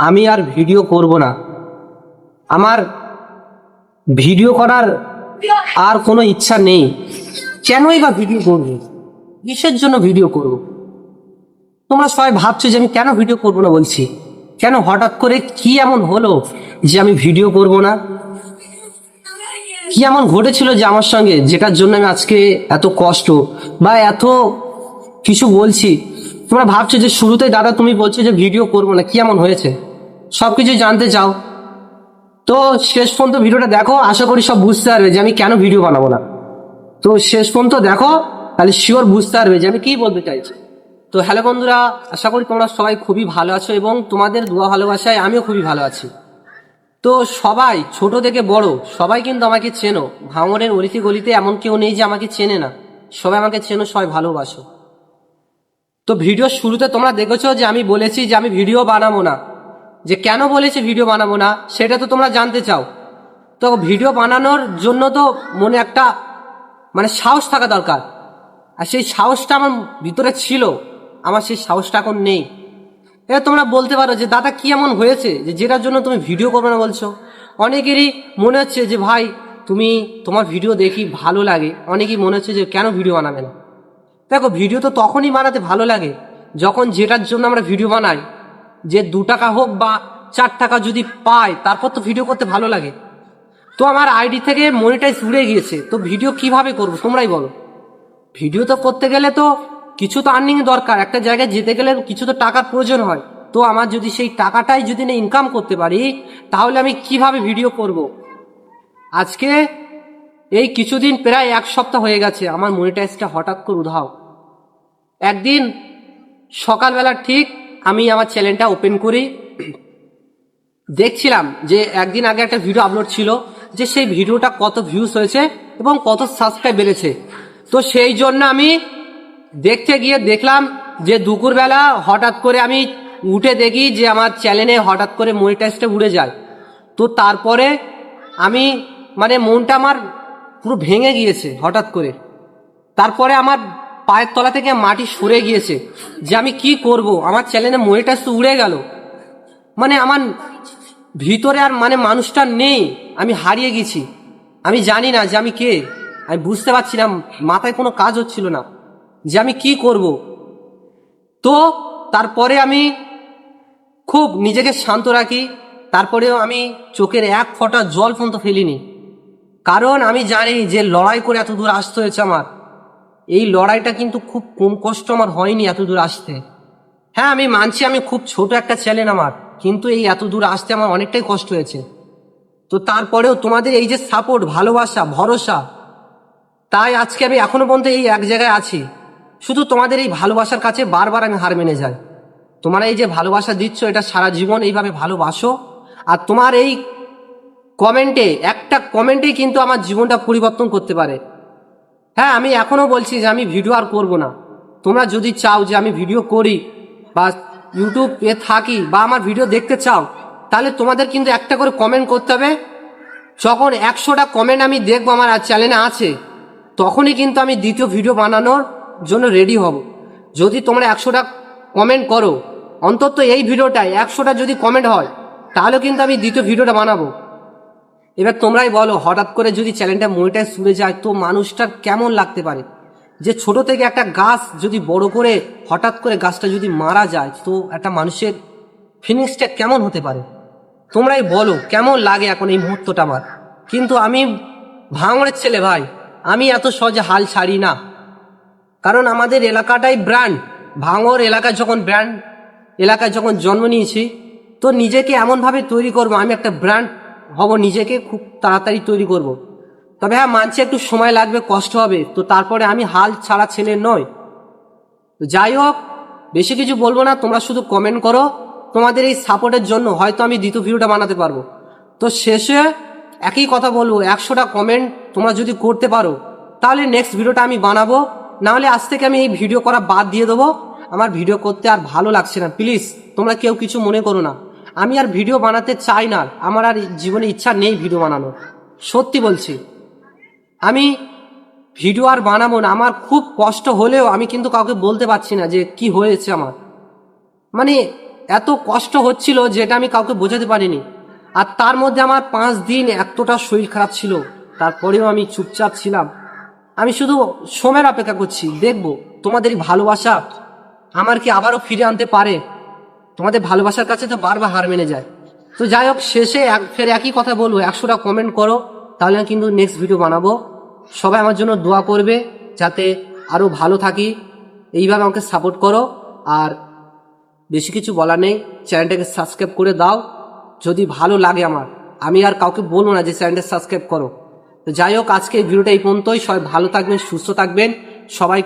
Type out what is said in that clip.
আমি আর ভিডিও করব না। আমার ভিডিও করার আর কোনো ইচ্ছা নেই। কেনই বা ভিডিও করব? কিসের জন্য ভিডিও করব? তোমরা সবাই ভাবছো যে আমি কেন ভিডিও করব না বলছি। কেন হঠাৎ করে কি এমন হলো যে আমি ভিডিও করব না? কি এমন ঘটেছিল যে আমার সঙ্গে, যেটার জন্য আমি আজকে এত কষ্ট বা এত কিছু বলছি? তোমরা ভাবছো যে শুরুতে দাদা তুমি বলছো যে ভিডিও করবো না, কি এমন হয়েছে সব কিছু জানতে চাও। তো শেষ পর্যন্ত ভিডিওটা দেখো, আশা করি সব বুঝতে পারবে যে আমি কেন ভিডিও বানাবো না। তো শেষ পর্যন্ত দেখো, তাহলে শিওর বুঝতে পারবে যে আমি কি বলতে চাইছি। তো হ্যালো বন্ধুরা, আশা করি তোমরা সবাই খুবই ভালো আছো এবং তোমাদের দোয়া ভালোবাসায় আমিও খুবই ভালো আছি। তো সবাই ছোট থেকে বড় সবাই কিন্তু আমাকে চেনো। ভাঙড়ের অলিতে গলিতে এমন কেউ নেই যে আমাকে চেনে না। সবাই আমাকে চেনো, সবাই ভালোবাসো। তো ভিডিও শুরুতে তোমরা দেখেছো যে আমি বলেছি যে আমি ভিডিও বানাবো না। যে কেন বলেছি ভিডিও বানাবো না সেটা তো তোমরা জানতে চাও। তো ভিডিও বানানোর জন্য তো মনে একটা সাহস থাকা দরকার। আর সেই সাহসটা আমার ভিতরে ছিল, আমার সেই সাহসটা এখন নেই। এবার তোমরা বলতে পারো যে দাদা কি এমন হয়েছে যে যেটার জন্য তুমি ভিডিও করবে না বলছো? অনেকেরই মনে হচ্ছে যে ভাই তুমি, তোমার ভিডিও দেখি ভালো লাগে, অনেকেই মনে হচ্ছে যে কেন ভিডিও বানাবে না। দেখো, ভিডিও তো তখনই বানাতে ভালো লাগে যখন যেটার জন্য আমরা ভিডিও বানাই, যে 2 টাকা হোক বা 4 টাকা যদি পাই, তারপর তো ভিডিও করতে ভালো লাগে। তো আমার আইডি থেকে মনিটাইজ উড়ে গিয়েছে, তো ভিডিও কিভাবে করবো তোমরাই বলো। ভিডিও তো করতে গেলে তো কিছু তো আর্নিং দরকার, একটা জায়গায় যেতে গেলে কিছু তো টাকার প্রয়োজন হয়। তো আমার যদি সেই টাকাটাই যদি না ইনকাম করতে পারি, তাহলে আমি কিভাবে ভিডিও করব? আজকে এই কিছুদিন, প্রায় 1 সপ্তাহ হয়ে গেছে আমার মনিটাইজটা হঠাৎ করে উধাও। একদিন সকালবেলা ঠিক আমি আমার চ্যানেলটা ওপেন করি, দেখছিলাম যে একদিন আগে একটা ভিডিও আপলোড ছিল, যে সেই ভিডিওটা কত ভিউজ হয়েছে এবং কত সাবস্ক্রাইব বেড়েছে। তো সেই জন্য আমি দেখতে গিয়ে দেখলাম যে দুপুরবেলা হঠাৎ করে আমি উঠে দেখি যে আমার চ্যানেলে হঠাৎ করে মনিটাইজটা উড়ে যায়। তো তারপরে আমি মনটা আমার পুরো ভেঙে গিয়েছে হঠাৎ করে। তারপরে আমার পায়ের তলা থেকে মাটি সরে গিয়েছে যে আমি কি করব, আমার চ্যানেলে মনিটাইজ তো উড়ে গেল। আমার ভিতরে আর মানুষটা নেই, আমি হারিয়ে গেছি। আমি জানি না যে আমি কে, আমি বুঝতে পারছি না, মাথায় কোনো কাজ হচ্ছিল না যে আমি কি করব। তো তারপরে আমি খুব নিজেকে শান্ত রাখি। তারপরেও আমি চোখের 1 ফোঁটা জল পর্যন্ত ফেলিনি, কারণ আমি জানি যে লড়াই করে এত দূর আসতে হয়েছে আমার। এই লড়াইটা কিন্তু খুব কম কষ্ট আমার হয়নি এত দূর আসতে। হ্যাঁ, আমি মানছি আমি খুব ছোট একটা চ্যানেল আমার, কিন্তু এই এত দূর আসতে আমার অনেকটাই কষ্ট হয়েছে। তো তারপরেও তোমাদের এই যে সাপোর্ট, ভালোবাসা, ভরসা, তাই আজকে আমি এখনো পর্যন্ত এই এক জায়গায় আছি। শুধু তোমাদের এই ভালোবাসার কাছে বারবার আমি হার মেনে যাই। তোমরা এই যে ভালোবাসা দিচ্ছ, এটা সারা জীবন এইভাবে ভালোবাসো। আর তোমার এই কমেন্টে, একটা কমেন্টেই কিন্তু আমার জীবনটা পরিবর্তন করতে পারে। হ্যাঁ, আমি এখনো বলছি যে আমি ভিডিও আর করব না। তোমরা যদি চাও যে আমি ভিডিও করি বা ইউটিউবে থাকি বা আমার ভিডিও দেখতে চাও, তাহলে তোমাদের কিন্তু একটা করে কমেন্ট করতে হবে। যখন 100টা কমেন্ট আমি দেখবো আমার চ্যানেলে আছে, তখনই কিন্তু আমি দ্বিতীয় ভিডিও বানানোর জন্য রেডি হব। যদি তোমরা 100টা কমেন্ট করো, অন্তত এই ভিডিওটায় 100টা যদি কমেন্ট হয়, তাহলে কিন্তু আমি দ্বিতীয় ভিডিওটা বানাবো। এবার তোমরাই বলো, হঠাৎ করে যদি চ্যানেলটা মনিটাইজ চলে যায় তো মানুষটার কেমন লাগতে পারে? যে ছোট থেকে একটা গাছ যদি বড় করে হঠাৎ করে গাছটা যদি মারা যায়, তো একটা মানুষের ফিলিংসটা কেমন হতে পারে? তোমরাই বলো কেমন লাগে এখন এই মুহূর্তটা আমার। কিন্তু আমি ভাঙড়ের ছেলে ভাই, আমি এত সহজে হাল ছাড়ি না। কারণ আমাদের এলাকাটাই ব্র্যান্ড। ভাঙড় এলাকায় যখন ব্র্যান্ড এলাকায় যখন জন্ম নিয়েছি, তো নিজেকে এমনভাবে তৈরি করব, আমি একটা ব্র্যান্ড হব, নিজেকে খুব তাড়াতাড়ি তৈরি করব। তবে হ্যাঁ, মানছি একটু সময় লাগবে, কষ্ট হবে, তো তারপরে আমি হাল ছাড়া ছেলে নয়। তো যাই হোক, বেশি কিছু বলবো না, তোমরা শুধু কমেন্ট করো। তোমাদের এই সাপোর্টের জন্য হয়তো আমি দ্বিতীয় ভিডিওটা বানাতে পারবো। তো শেষে একই কথা বলবো, 100টা কমেন্ট তোমরা যদি করতে পারো, তাহলে নেক্সট ভিডিওটা আমি বানাবো। নাহলে আজ থেকে আমি এই ভিডিও করা বাদ দিয়ে দেবো। আমার ভিডিও করতে আর ভালো লাগছে না। প্লিজ তোমরা কেউ কিছু মনে করো না, আমি আর ভিডিও বানাতে চাই না। আমার আর জীবনে ইচ্ছা নেই ভিডিও বানানোর, সত্যি বলছি। আমি ভিডিও আর বানাবো না। আমার খুব কষ্ট হলেও আমি কিন্তু কাউকে বলতে পারছি না যে কি হয়েছে আমার। মানে এত কষ্ট হচ্ছিল যেটা আমি কাউকে বোঝাতে পারিনি। আর তার মধ্যে আমার 5 দিন এতটা শরীর খারাপ ছিল, তারপরেও আমি চুপচাপ ছিলাম। আমি শুধু সময়ের অপেক্ষা করছি, দেখব তোমাদের ভালোবাসা আমার কি আবারও ফিরে আনতে পারে। তোমাদের ভালোবাসার কাছে তো বারবার হার মেনে যায়। তো যাই হোক, শেষে ফের একই কথা বলবো, 100টা কমেন্ট করো, তাহলে আমি কিন্তু নেক্সট ভিডিও বানাবো। সবাই আমার জন্য দোয়া করবে যাতে আরও ভালো থাকি, এইভাবে আমাকে সাপোর্ট করো। আর বেশি কিছু বলার নেই, চ্যানেলটাকে সাবস্ক্রাইব করে দাও যদি ভালো লাগে আমার। আমি আর কাউকে বলবো না যে চ্যানেলটা সাবস্ক্রাইব করো। তো যাই হোক, আজকে এই ভিডিওটা এই পর্যন্তই। সবাই ভালো থাকবেন, সুস্থ থাকবেন, সবাই